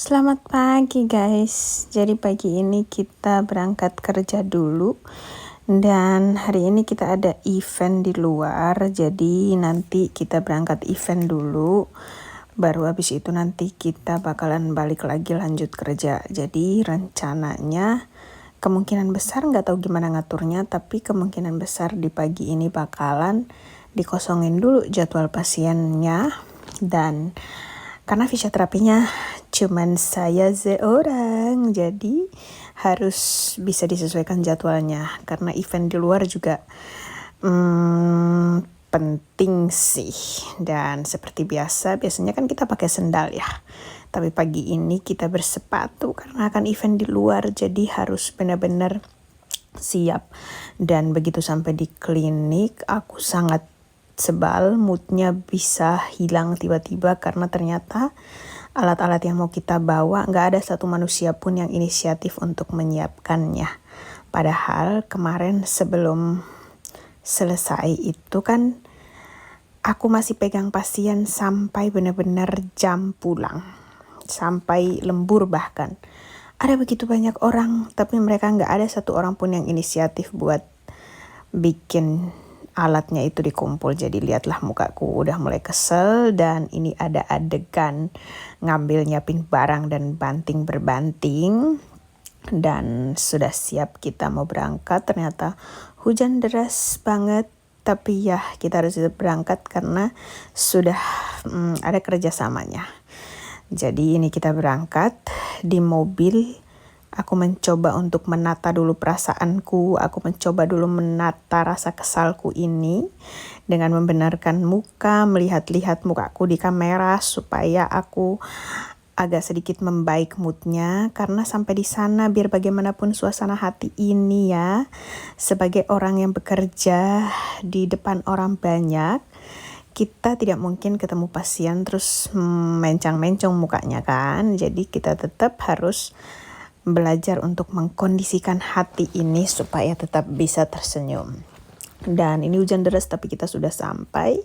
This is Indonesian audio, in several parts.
Selamat pagi guys. Jadi pagi ini kita berangkat kerja dulu. Dan hari ini kita ada event di luar. Jadi nanti kita berangkat event dulu. Baru habis itu nanti kita bakalan balik lagi lanjut kerja. Jadi rencananya kemungkinan besar nggak tahu gimana ngaturnya. Tapi kemungkinan besar di pagi ini bakalan dikosongin dulu jadwal pasiennya. Dan karena fisioterapinya cuman saya seorang, jadi harus bisa disesuaikan jadwalnya. Karena event di luar juga penting sih. Dan seperti biasanya kan kita pakai sendal ya. Tapi pagi ini kita bersepatu karena akan event di luar, jadi harus benar-benar siap. Dan begitu sampai di klinik, aku sangat sebal, moodnya bisa hilang tiba-tiba karena ternyata alat-alat yang mau kita bawa nggak ada satu manusia pun yang inisiatif untuk menyiapkannya. Padahal kemarin sebelum selesai itu kan aku masih pegang pasien sampai benar-benar jam pulang, sampai lembur bahkan. Ada begitu banyak orang, tapi mereka nggak ada satu orang pun yang inisiatif buat bikin alatnya itu dikumpul. Jadi lihatlah mukaku udah mulai kesel. Dan ini ada adegan ngambil nyiapin barang dan banting berbanting. Dan sudah siap kita mau berangkat. Ternyata hujan deras banget. Tapi ya kita harus berangkat karena sudah ada kerjasamanya. Jadi ini kita berangkat di mobil. Aku mencoba untuk menata dulu perasaanku, aku mencoba dulu menata rasa kesalku ini dengan membenarkan muka, melihat-lihat mukaku di kamera supaya aku agak sedikit membaik moodnya. Karena sampai di sana biar bagaimanapun suasana hati ini ya, sebagai orang yang bekerja di depan orang banyak, kita tidak mungkin ketemu pasien terus mencang-mencong mukanya kan. Jadi kita tetap harus belajar untuk mengkondisikan hati ini supaya tetap bisa tersenyum. Dan ini hujan deras tapi kita sudah sampai.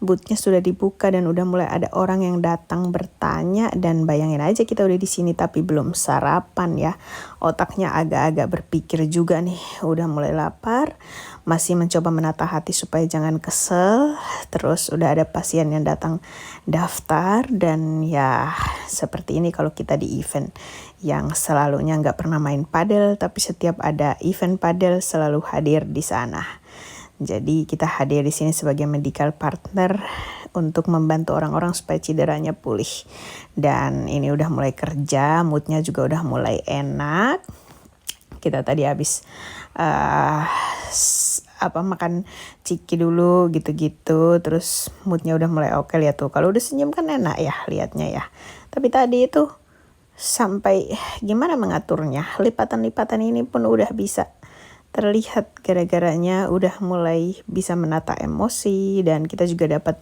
Boothnya sudah dibuka dan udah mulai ada orang yang datang bertanya. Dan bayangin aja kita udah di sini tapi belum sarapan ya. Otaknya agak-agak berpikir juga nih. Udah mulai lapar. Masih mencoba menata hati supaya jangan kesel. Terus udah ada pasien yang datang daftar. Dan ya seperti ini kalau kita di event yang selalunya nggak pernah main padel. Tapi setiap ada event padel selalu hadir di sana. Jadi kita hadir di sini sebagai medical partner untuk membantu orang-orang supaya cederanya pulih. Dan ini udah mulai kerja, moodnya juga udah mulai enak. Kita tadi habis makan ciki dulu gitu-gitu, terus moodnya udah mulai oke. Lihat tuh, kalau udah senyum kan enak ya liatnya ya. Tapi tadi itu sampai gimana mengaturnya, lipatan-lipatan ini pun udah bisa terlihat gara-garanya udah mulai bisa menata emosi. Dan kita juga dapat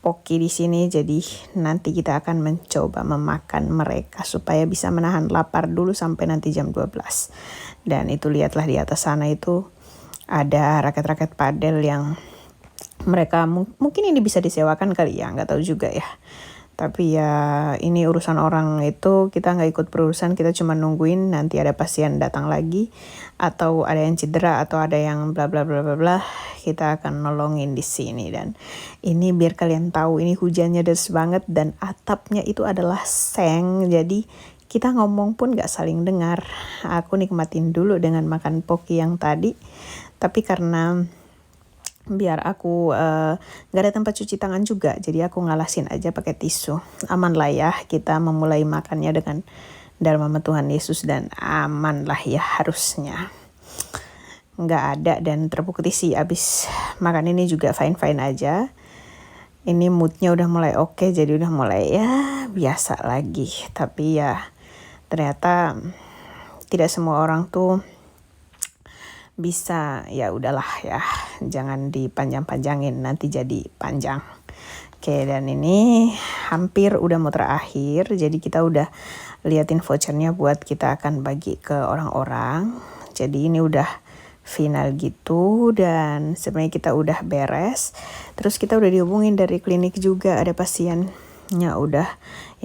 poki di sini, jadi nanti kita akan mencoba memakan mereka supaya bisa menahan lapar dulu sampai nanti jam 12. Dan itu lihatlah di atas sana itu ada raket-raket padel yang mereka mungkin ini bisa disewakan kali ya, nggak tahu juga ya. Tapi ya ini urusan orang itu, kita nggak ikut berurusan, kita cuma nungguin nanti ada pasien datang lagi atau ada yang cedera atau ada yang bla bla bla bla bla, kita akan nolongin di sini. Dan ini biar kalian tahu ini hujannya deras banget dan atapnya itu adalah seng, jadi kita ngomong pun nggak saling dengar. Aku nikmatin dulu dengan makan poki yang tadi, tapi karena biar aku gak ada tempat cuci tangan juga, jadi aku ngalasin aja pakai tisu. Aman lah ya, kita memulai makannya dengan dalam nama Tuhan Yesus dan aman lah ya harusnya. Gak ada, dan terbukti sih abis makan ini juga fine-fine aja. Ini moodnya udah mulai oke, jadi udah mulai ya biasa lagi. Tapi ya ternyata tidak semua orang tuh bisa, ya udahlah ya, jangan dipanjang-panjangin nanti jadi panjang. Oke, dan ini hampir udah mau terakhir, jadi kita udah liatin vouchernya buat kita akan bagi ke orang-orang. Jadi ini udah final gitu, dan sebenarnya kita udah beres. Terus kita udah dihubungin dari klinik juga, ada pasien ya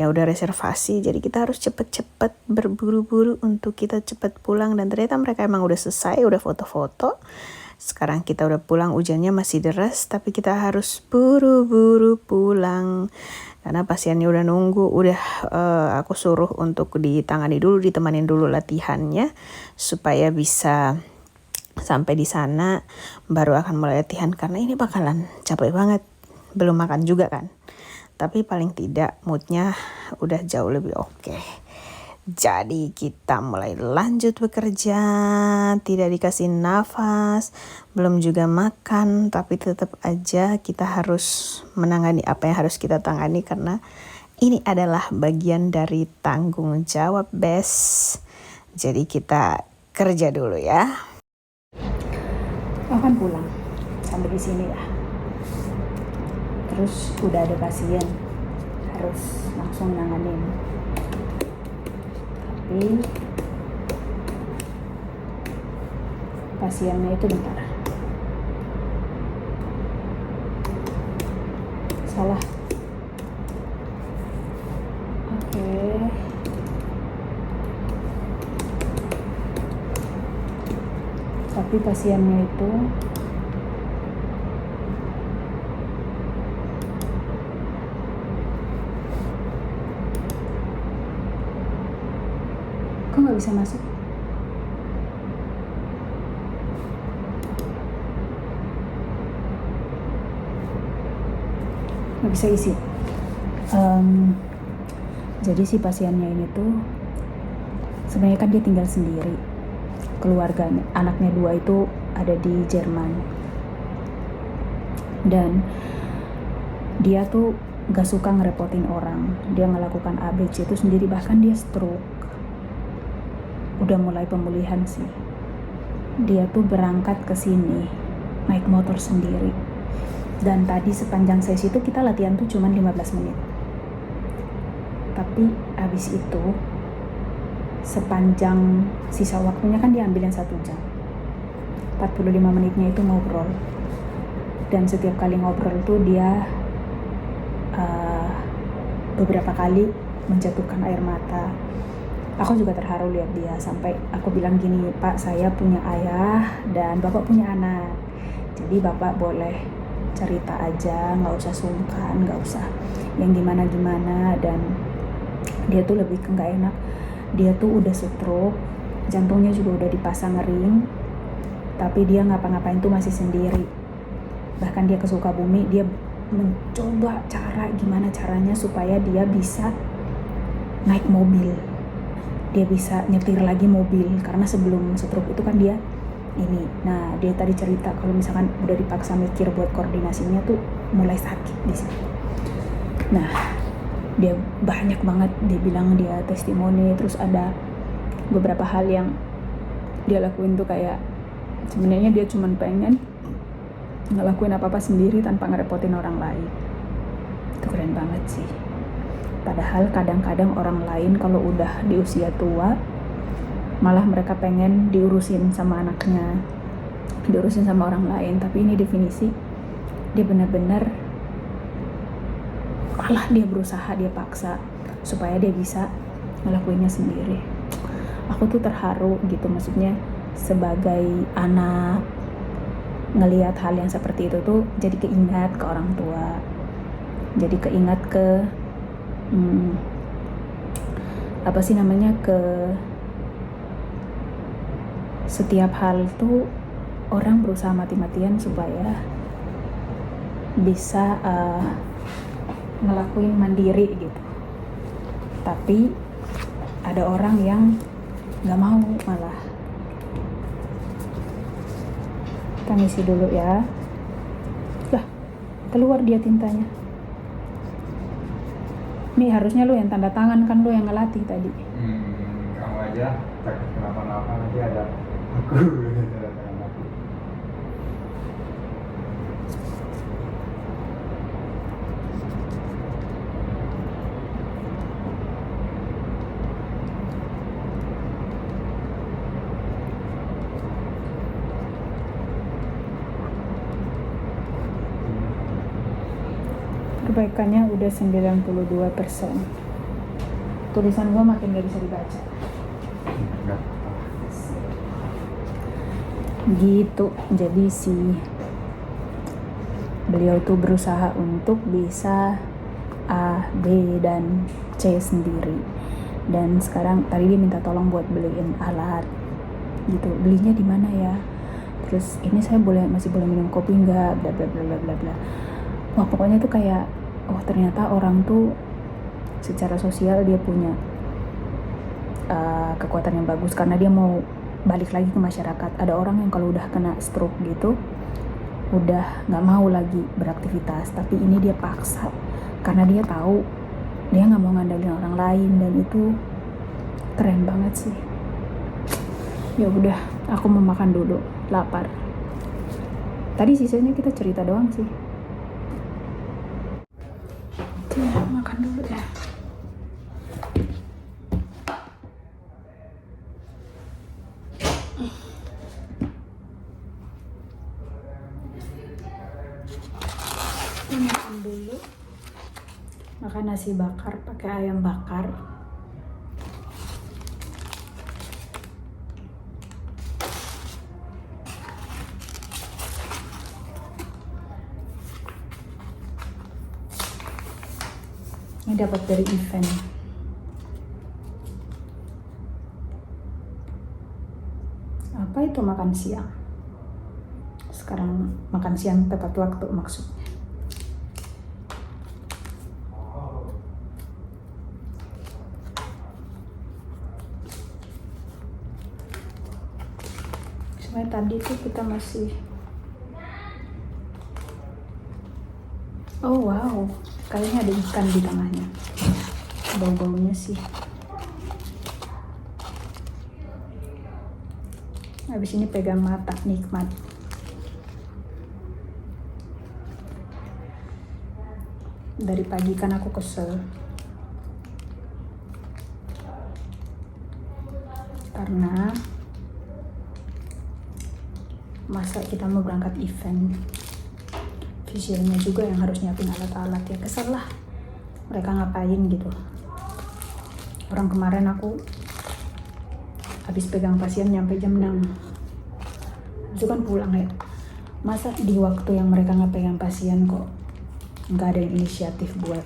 udah reservasi, jadi kita harus cepet-cepet berburu-buru untuk kita cepet pulang. Dan ternyata mereka emang udah selesai, udah foto-foto. Sekarang kita udah pulang, hujannya masih deras, tapi kita harus buru-buru pulang karena pasiennya udah nunggu. Aku suruh untuk ditangani dulu, ditemanin dulu latihannya supaya bisa sampai di sana baru akan mulai latihan, karena ini bakalan capek banget, belum makan juga kan. Tapi paling tidak moodnya udah jauh lebih oke. Jadi kita mulai lanjut bekerja, tidak dikasih nafas, belum juga makan, tapi tetap aja kita harus menangani apa yang harus kita tangani karena ini adalah bagian dari tanggung jawab bes. Jadi kita kerja dulu ya. Akan pulang sampai di sini ya. Terus udah ada pasien, harus langsung nanganin. Tapi pasiennya itu bentar. Salah. Oke. Tapi pasiennya itu kok nggak bisa masuk? Nggak bisa isi. Jadi si pasiennya ini tuh sebenarnya kan dia tinggal sendiri. Keluarganya, anaknya 2 itu ada di Jerman. Dan dia tuh gak suka ngerepotin orang. Dia ngelakukan ABC itu sendiri, bahkan dia stroke. Udah mulai pemulihan sih. Dia tuh berangkat ke sini naik motor sendiri. Dan tadi sepanjang sesi itu kita latihan tuh cuma 15 menit. Tapi abis itu sepanjang sisa waktunya kan diambilin 1 jam. 45 menitnya itu ngobrol. Dan setiap kali ngobrol tuh dia beberapa kali menjatuhkan air mata. Aku juga terharu lihat dia, sampai aku bilang gini, Pak, saya punya ayah dan Bapak punya anak. Jadi Bapak boleh cerita aja, gak usah sungkan, gak usah yang gimana-gimana. Dan dia tuh lebih ke gak enak. Dia tuh udah stroke, jantungnya juga udah dipasang ring, tapi dia ngapa-ngapain tuh masih sendiri. Bahkan dia ke Sukabumi, dia mencoba gimana caranya supaya dia bisa naik mobil, dia bisa nyetir lagi mobil, karena sebelum stroke itu kan dia ini. Nah, dia tadi cerita kalau misalkan udah dipaksa mikir buat koordinasinya tuh mulai sakit di sini. Nah, dia banyak banget dia bilang, dia testimoni. Terus ada beberapa hal yang dia lakuin tuh kayak sebenarnya dia cuma pengen ngelakuin apa-apa sendiri tanpa ngerepotin orang lain. Itu keren banget sih. Padahal kadang-kadang orang lain kalau udah di usia tua malah mereka pengen diurusin sama anaknya, diurusin sama orang lain. Tapi ini definisi dia benar-benar dia berusaha, dia paksa supaya dia bisa ngelakuinnya sendiri. Aku tuh terharu gitu, maksudnya sebagai anak ngelihat hal yang seperti itu tuh jadi keingat ke orang tua, jadi keingat ke ke setiap hal tuh orang berusaha mati-matian supaya bisa ngelakuin mandiri gitu. Tapi ada orang yang gak mau malah. Kita ngisi dulu ya. Lah, keluar dia tintanya. Nih harusnya lu yang tanda tangan, kan lu yang ngelatih tadi. Kamu aja takut kenapa-napa, nanti ada aku tanda tangan aku. kebaikannya udah 92%. Tulisan gue makin gak bisa dibaca. Enggak. Gitu, jadi beliau tuh berusaha untuk bisa A, B, dan C sendiri. Dan sekarang tadi dia minta tolong buat beliin alat gitu, belinya di mana ya, terus ini saya masih boleh minum kopi nggak, bla bla bla bla bla bla. Wah, pokoknya tuh kayak, oh ternyata orang tuh secara sosial dia punya kekuatan yang bagus karena dia mau balik lagi ke masyarakat. Ada orang yang kalau udah kena stroke gitu udah nggak mau lagi beraktivitas, tapi ini dia paksa karena dia tahu dia nggak mau ngandalin orang lain, dan itu keren banget sih. Ya udah, aku mau makan dulu, lapar. Tadi sisanya kita cerita doang sih. Oke, makan dulu ya. Makan dulu. Makan nasi bakar pakai ayam bakar. Ini dapat dari event. Apa itu makan siang? Sekarang makan siang tepat waktu maksudnya. Sebenarnya tadi tuh kita masih, oh wow, kayaknya ada ikan di tengahnya. Bau-baunya sih. Habis ini pegang mata, nikmat. Dari pagi kan aku kesel karena masa kita mau berangkat event, visualnya juga yang harus nyiapin alat-alat, ya kesel lah mereka ngapain gitu. Orang kemarin aku habis pegang pasien nyampe jam 6, itu kan pulang ya. Masa di waktu yang mereka nggak pegang pasien kok nggak ada yang inisiatif buat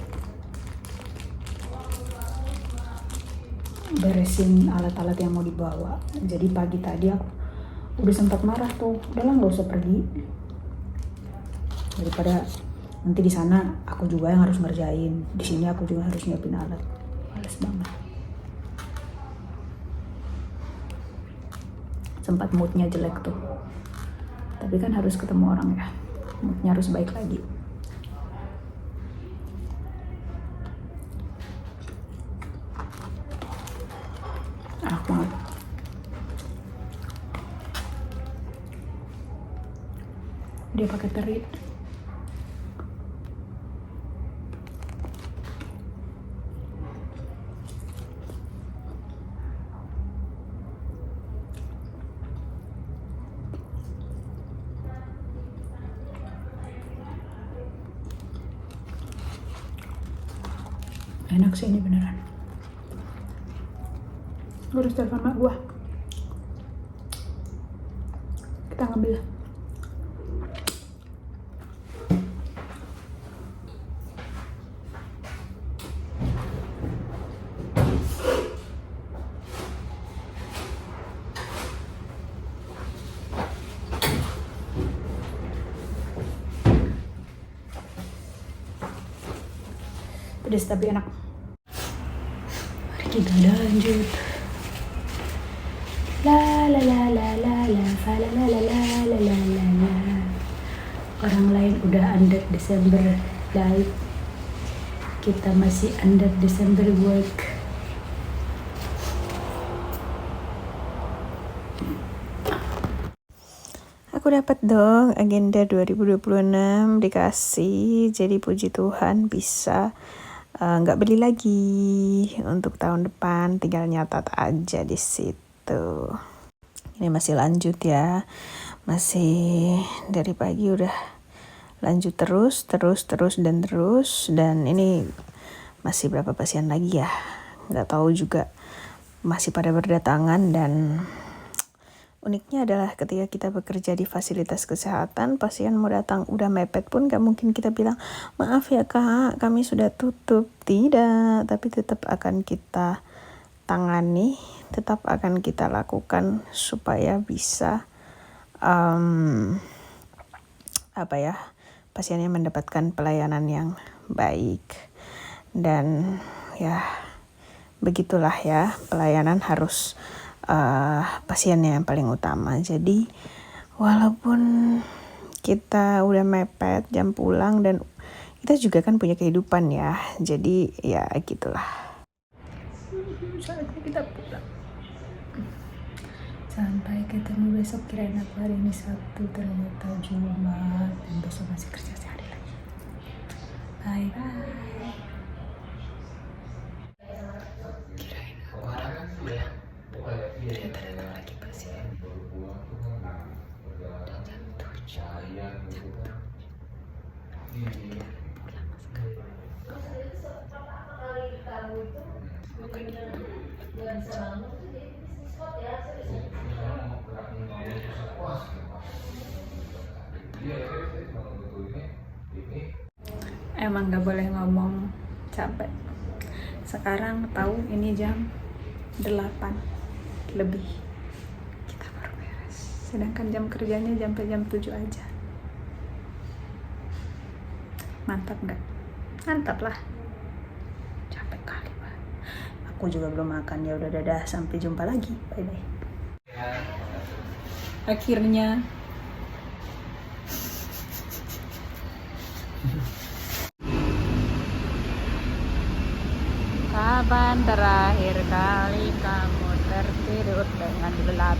beresin alat-alat yang mau dibawa. Jadi pagi tadi aku udah sempat marah tuh, udahlah nggak usah pergi, daripada nanti di sana aku juga yang harus ngerjain, di sini aku juga harus nyiapin alat. Males banget. Sempat moodnya jelek tuh, tapi kan harus ketemu orang ya, moodnya harus baik lagi. Enak banget. Dia pakai teri. Enak sih ini beneran. Gue harus telepon mak gue. Kita ngambil. Pedas tapi enak. Mari kita lanjut. La la la la la la fa la la la la la la la la. Orang lain udah under Desember live, kita masih under Desember work. Aku dapat dong agenda 2026 dikasih, jadi puji Tuhan bisa nggak beli lagi untuk tahun depan, tinggal nyatat aja di situ. Ini masih lanjut ya, masih dari pagi udah lanjut terus dan ini masih berapa pasien lagi ya, nggak tahu juga, masih pada berdatangan. Dan uniknya adalah ketika kita bekerja di fasilitas kesehatan, pasien mau datang udah mepet pun gak mungkin kita bilang, maaf ya kak, kami sudah tutup. Tidak, tapi tetap akan kita tangani, tetap akan kita lakukan supaya bisa pasiennya mendapatkan pelayanan yang baik. Dan ya begitulah ya, pelayanan harus pasiennya yang paling utama. Jadi walaupun kita udah mepet jam pulang, dan kita juga kan punya kehidupan ya, jadi ya gitulah. Saatnya kita pulang. Sampai ketemu besok, kirain aku hari ini Sabtu, ternyata Jumat, dan besok masih kerja sehari lagi. Bye bye. Kirain aku orang pulang, ternyata datang lagi pasien. Dan jam 7. Emang gak boleh ngomong, capek. Sekarang tahu ini jam 8 lebih, kita baru beres, sedangkan jam kerjanya sampai jam 7 aja. Mantap gak? Mantap lah. Capek kali Pak. Aku juga belum makan. Ya udah, dadah, sampai jumpa lagi, bye bye. Akhirnya Kapan terakhir kali kamu tertidur dengan gelap?